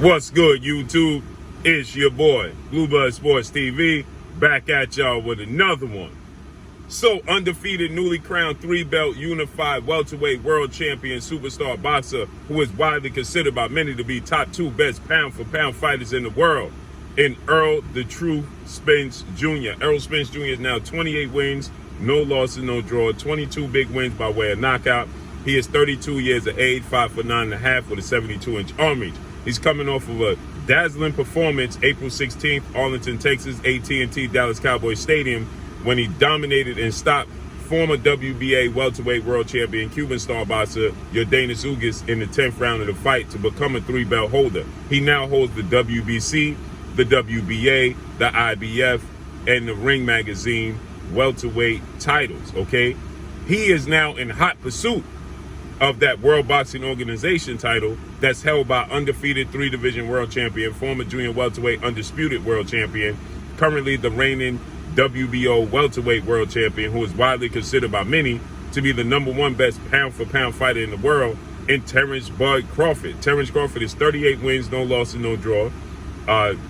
What's good, YouTube? It's your boy, Blue Blood Sports TV, back at y'all with another one. So, undefeated, newly crowned 3-belt unified welterweight world champion superstar boxer who is widely considered by many to be top 2 best pound-for-pound fighters in the world, in Errol the True Spence Jr. Errol Spence Jr. is now 28 wins, no losses, no draw, 22 big wins by way of knockout. He is 32 years of age, 5'9.5" with a 72-inch arm reach. He's coming off of a dazzling performance April 16th, Arlington, Texas, AT&T Dallas Cowboys Stadium, when he dominated and stopped former WBA welterweight world champion Cuban star boxer Yordenis Ugas in the 10th round of the fight to become a 3-belt holder. He now holds the WBC, the WBA, the IBF, and the Ring Magazine welterweight titles, okay? He is now in hot pursuit of that World Boxing Organization title that's held by undefeated 3-division world champion, former junior welterweight undisputed world champion, currently the reigning WBO welterweight world champion, who is widely considered by many to be the #1 best pound-for-pound fighter in the world, in Terence Bud Crawford. Terence Crawford is 38 wins, no losses, no draw.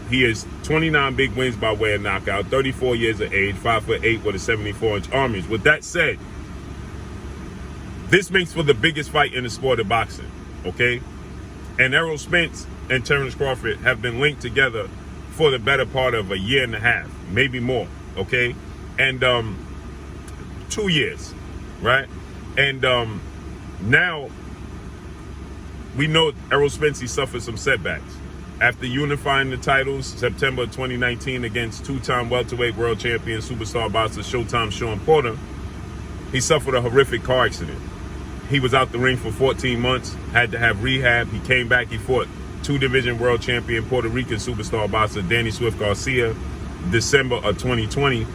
He has 29 big wins by way of knockout, 34 years of age, 5'8" with a 74-inch arm reach. With that said, this makes for the biggest fight in the sport of boxing, okay? And Errol Spence and Terence Crawford have been linked together for the better part of a year and a half, maybe more, okay? And 2 years, right? And now we know Errol Spence, he suffered some setbacks. After unifying the titles September 2019 against 2-time welterweight world champion superstar boxer Showtime Shawn Porter, he suffered a horrific car accident. He was out the ring for 14 months, had to have rehab. He came back, he fought 2-division world champion Puerto Rican superstar boxer Danny Swift Garcia December of 2020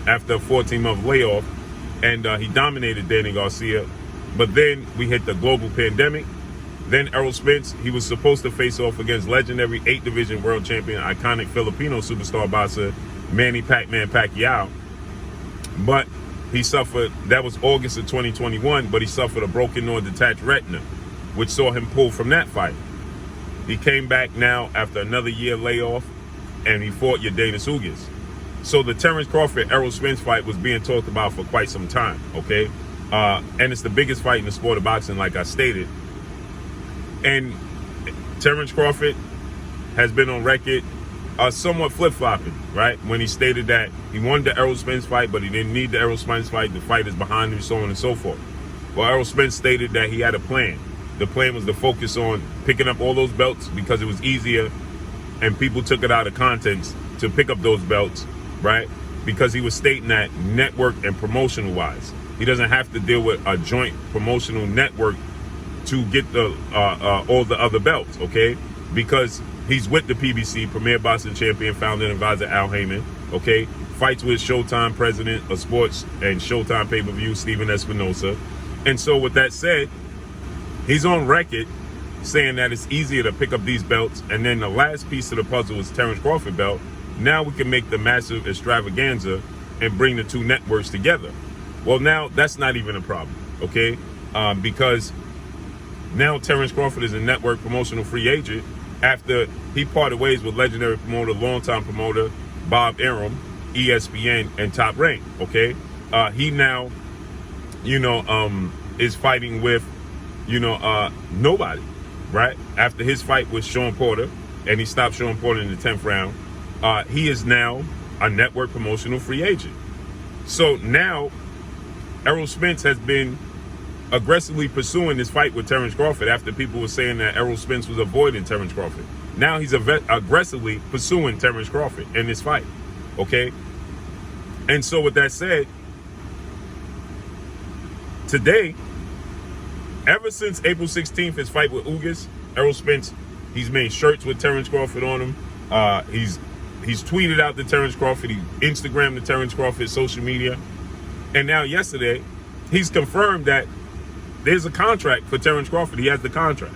after a 14-month layoff, and he dominated Danny Garcia. But then we hit the global pandemic. Then Errol Spence, he was supposed to face off against legendary 8-division world champion, iconic Filipino superstar boxer Manny Pac-Man Pacquiao. But he suffered, that was August of 2021, but he suffered a broken or detached retina, which saw him pull from that fight. He came back now after another year layoff, and he fought Yordenis Ugas. So the Terence Crawford Errol Spence fight was being talked about for quite some time, okay? And it's the biggest fight in the sport of boxing, like I stated. And Terence Crawford has been on record somewhat flip-flopping, right? When he stated that he wanted the Errol Spence fight, but he didn't need the Errol Spence fight. The fight is behind him, so on and so forth. Well, Errol Spence stated that he had a plan. The plan was to focus on picking up all those belts because it was easier, and people took it out of context to pick up those belts, right? Because he was stating that network and promotional-wise, he doesn't have to deal with a joint promotional network to get the all the other belts, okay? Because he's with the PBC, Premier Boxing Champion, founder and advisor Al Heyman, okay? Fights with Showtime President of Sports and Showtime Pay-Per-View, Steven Espinosa. And so with that said, he's on record saying that it's easier to pick up these belts. And then the last piece of the puzzle is Terence Crawford belt. Now we can make the massive extravaganza and bring the two networks together. Well, now that's not even a problem, okay? Because now Terence Crawford is a network promotional free agent after he parted ways with legendary promoter, longtime promoter Bob Arum, ESPN, and Top Rank, okay? He now, is fighting with, nobody, right? After his fight with Shawn Porter, and he stopped Shawn Porter in the 10th round, he is now a network promotional free agent. So now Errol Spence has been aggressively pursuing this fight with Terence Crawford after people were saying that Errol Spence was avoiding Terence Crawford. Now he's aggressively pursuing Terence Crawford in this fight, okay? And so with that said, today, ever since April 16th, his fight with Ugas, Errol Spence, he's made shirts with Terence Crawford on them. He's tweeted out the Terence Crawford. He Instagrammed the Terence Crawford social media. And now yesterday, he's confirmed that there's a contract for Terence Crawford. He has the contract.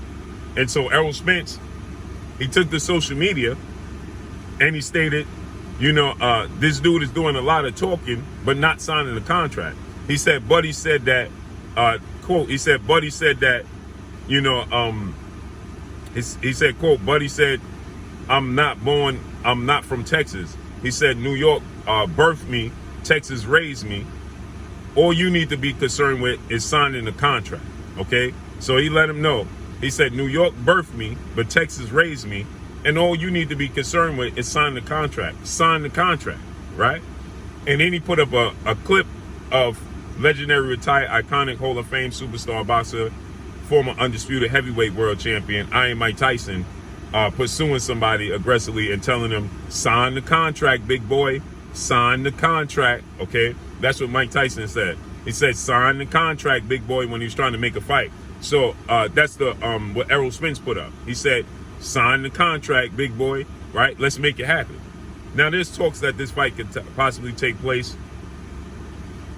And so Errol Spence, he took to social media and he stated, this dude is doing a lot of talking, but not signing the contract. He said, Buddy said that, quote, he said, Buddy said that, He said, quote, Buddy said, I'm not from Texas. He said, New York birthed me, Texas raised me. All you need to be concerned with is signing the contract, okay? So he let him know. He said, New York birthed me, but Texas raised me, and all you need to be concerned with is sign the contract. Sign the contract, right? And then he put up a clip of legendary retired iconic Hall of Fame superstar boxer, former undisputed heavyweight world champion, Iron Mike Tyson, pursuing somebody aggressively and telling them, sign the contract, big boy, sign the contract, okay? That's what Mike Tyson said. He said, sign the contract, big boy, when he was trying to make a fight. So that's the what Errol Spence put up. He said, sign the contract, big boy, right? Let's make it happen. Now, there's talks that this fight could possibly take place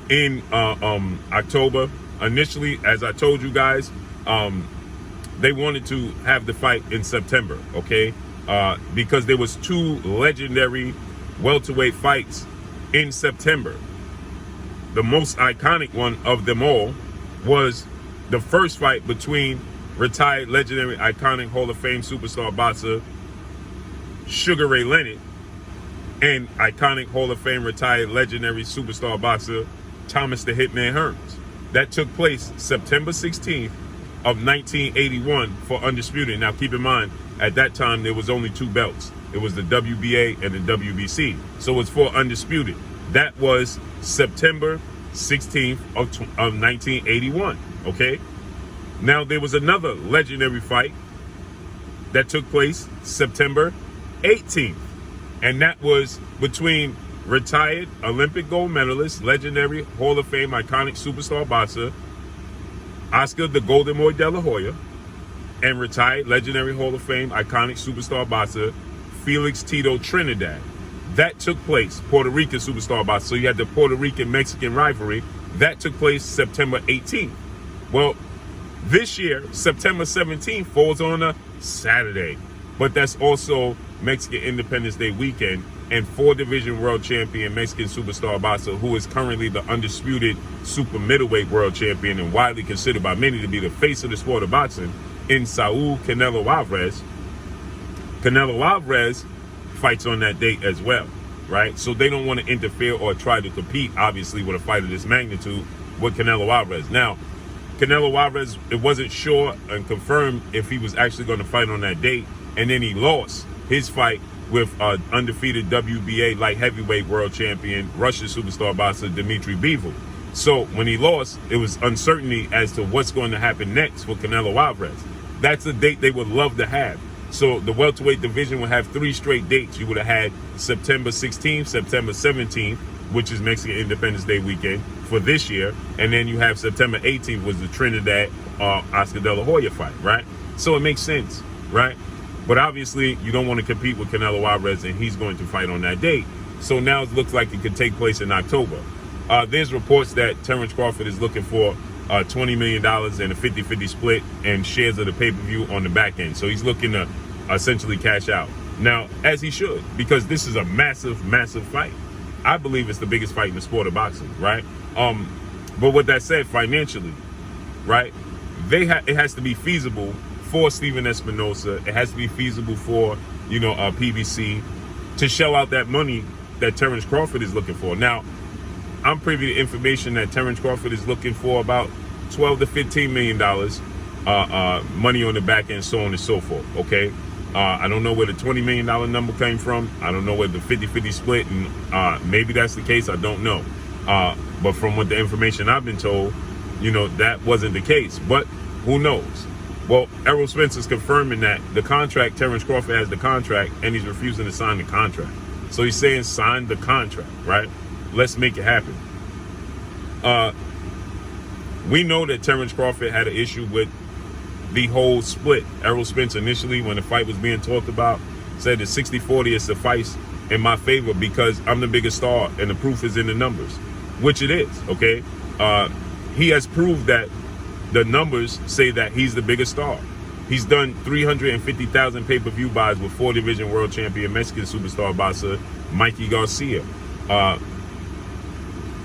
in October. Initially, as I told you guys, they wanted to have the fight in September, okay? Because there was 2 legendary welterweight fights in September. The most iconic one of them all was the first fight between retired legendary iconic Hall of Fame superstar boxer Sugar Ray Leonard and iconic Hall of Fame retired legendary superstar boxer Thomas the Hitman Hearns. That took place September 16th of 1981 for Undisputed. Now keep in mind, at that time there was only 2 belts. It was the WBA and the WBC. So it's for Undisputed. That was September 16th of 1981, okay? Now there was another legendary fight that took place September 18th. And that was between retired Olympic gold medalist, legendary Hall of Fame iconic superstar boxer Oscar the Golden Boy De La Hoya and retired legendary Hall of Fame iconic superstar boxer Felix Tito Trinidad. That took place, Puerto Rican superstar boxer. So you had the Puerto Rican-Mexican rivalry. That took place September 18th. Well, this year, September 17th falls on a Saturday. But that's also Mexican Independence Day weekend, and 4-division world champion Mexican superstar boxer, who is currently the undisputed super middleweight world champion and widely considered by many to be the face of the sport of boxing, in Saul Canelo Alvarez. Canelo Alvarez fights on that date as well, right? So they don't want to interfere or try to compete, obviously, with a fight of this magnitude with Canelo Alvarez. Now, Canelo Alvarez, it wasn't sure and confirmed if he was actually going to fight on that date, and then he lost his fight with undefeated WBA light heavyweight world champion, Russian superstar boxer Dmitry Bivol. So when he lost, it was uncertainty as to what's going to happen next for Canelo Alvarez. That's a date they would love to have. So the welterweight division would have 3 straight dates. You would have had September 16th, September 17th, which is Mexican Independence Day weekend for this year. And then you have September 18th was the Trinidad Oscar De La Hoya fight, right? So it makes sense, right? But obviously, you don't want to compete with Canelo Alvarez, and he's going to fight on that date. So now it looks like it could take place in October. There's reports that Terence Crawford is looking for $20 million and a 50-50 split and shares of the pay-per-view on the back end. So he's looking to essentially cash out. Now, as he should, because this is a massive, massive fight. I believe it's the biggest fight in the sport of boxing, right? But with that said, financially, right, it has to be feasible for Steven Espinosa. It has to be feasible for, PBC to shell out that money that Terence Crawford is looking for. Now, I'm privy to information that Terence Crawford is looking for about $12 to $15 million money on the back end, so on and so forth, okay? I don't know where the $20 million number came from. I don't know where the 50-50 split, and maybe that's the case. I don't know. But from what the information I've been told, that wasn't the case. But who knows? Well, Errol Spence is confirming that the contract, Terence Crawford has the contract, and he's refusing to sign the contract. So he's saying sign the contract, right? Let's make it happen. We know that Terence Crawford had an issue with the whole split. Errol Spence initially, when the fight was being talked about, said that 60-40 is suffice in my favor because I'm the biggest star and the proof is in the numbers, which it is, okay? He has proved that the numbers say that he's the biggest star. He's done 350,000 pay-per-view buys with 4-division world champion Mexican superstar boxer Mikey Garcia.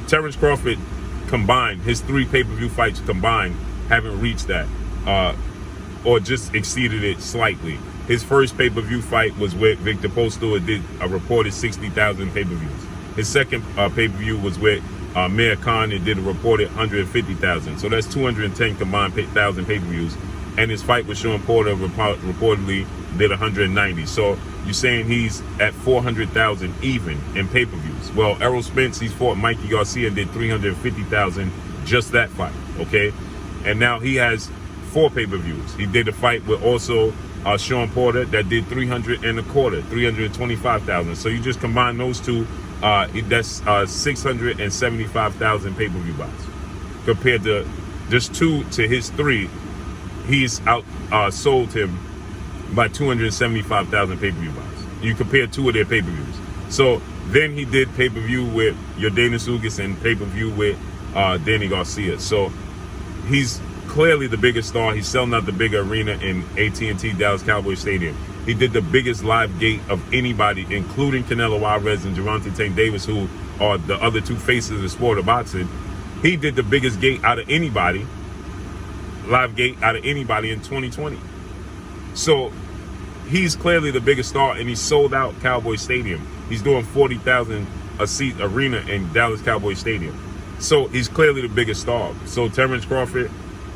Terence Crawford combined, his 3 pay-per-view fights combined haven't reached that. or just exceeded it slightly. His first pay-per-view fight was with Victor Postol. It did a reported 60,000 pay-per-views. His second pay-per-view was with Mir Khan. It did a reported 150,000. So that's 210 combined thousand pay-per-views. And his fight with Sean Porter reportedly did 190. So you're saying he's at 400,000 even in pay-per-views. Well, Errol Spence, he's fought Mikey Garcia and did 350,000 just that fight, okay? And now he has 4 pay-per-views. He did a fight with also Sean Porter that did 325,000. So you just combine those two, that's 675,000 pay-per-view buys. Compared to just 2 to his 3, he's sold him by 275,000 pay-per-view buys. You compare 2 of their pay-per-views. So then he did pay-per-view with Yordenis Ugas and pay-per-view with Danny Garcia. So he's clearly the biggest star. He's selling out the big arena in AT&T Dallas Cowboys Stadium. He did the biggest live gate of anybody, including Canelo Alvarez and Gervonta Tank Davis, who are the other 2 faces of the sport of boxing. He did the biggest gate out of anybody, live gate out of anybody in 2020. So he's clearly the biggest star, and he sold out Cowboy Stadium. He's doing 40,000 a seat arena in Dallas Cowboy Stadium. So he's clearly the biggest star. So Terence Crawford,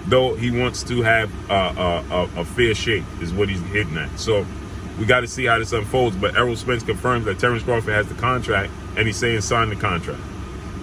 though, he wants to have a fair shake is what he's hitting at. So we got to see how this unfolds. But Errol Spence confirms that Terence Crawford has the contract, and he's saying sign the contract.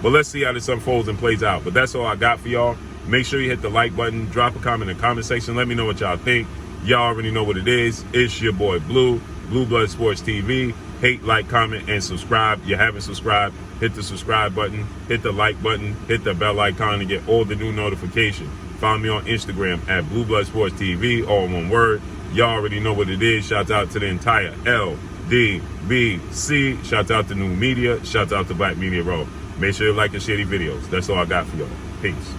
But let's see how this unfolds and plays out. But that's all I got for y'all. Make sure you hit the like button. Drop a comment in the comment section. Let me know what y'all think. Y'all already know what it is. It's your boy Blue Blood Sports TV. Hate, like, comment, and subscribe. You haven't subscribed, hit the subscribe button, hit the like button, hit the bell icon to get all the new notifications. Follow me on Instagram at Blue Blood Sports TV, all one word. Y'all already know what it is. Shout out to the entire LDBC. Shout out to New Media. Shout out to Black Media Row. Make sure you like and share these videos. That's all I got for y'all. Peace.